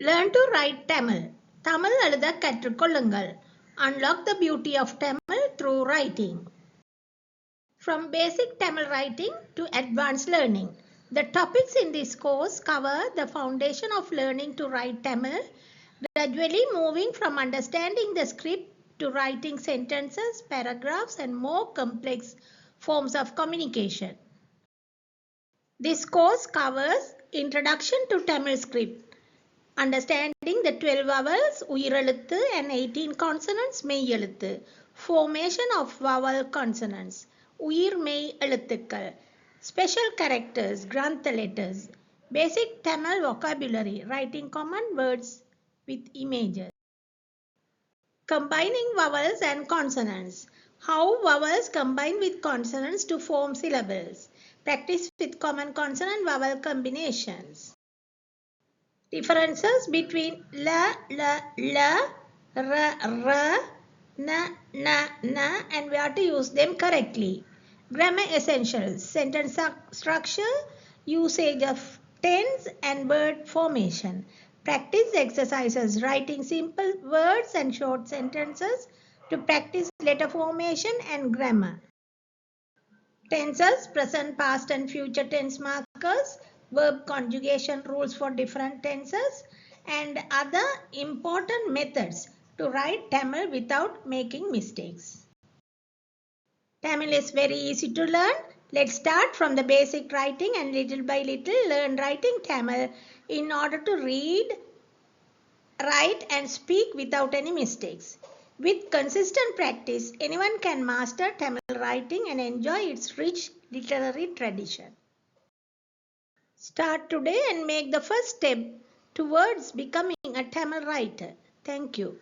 Learn to write Tamil. Tamil எழுத கற்றுக்கொள்ளுங்கள். Unlock the beauty of Tamil through writing. From basic Tamil writing to advanced learning. The topics in this course cover the foundation of learning to write Tamil, gradually moving from understanding the script to writing sentences, paragraphs, and more complex forms of communication. This course covers Introduction to Tamil script, understanding the 12 vowels, உயிரெழுத்து, and 18 consonants, மெய்யெழுத்து, formation of vowel consonants, உயிர் மெய் எழுத்துக்கள், special characters, grantha letters, basic Tamil vocabulary, writing common words with images. Combining vowels and consonants. How vowels combine with consonants to form syllables. Practice with common consonant-vowel combinations. Differences between la, la, la, ra, ra, na, na, na, and where to use them correctly. Grammar essentials, sentence structure, usage of tense and word formation. Practice exercises, writing simple words and short sentences to practice letter formation and grammar. Tenses, present, past and future tense markers, verb conjugation rules for different tenses, and other important methods to write Tamil without making mistakes. Tamil is very easy to learn. Let's start from the basic writing and little by little learn writing Tamil in order to read, write and speak without any mistakes. With consistent practice, anyone can master Tamil writing and enjoy its rich literary tradition. Start today and make the first step towards becoming a Tamil writer. Thank you.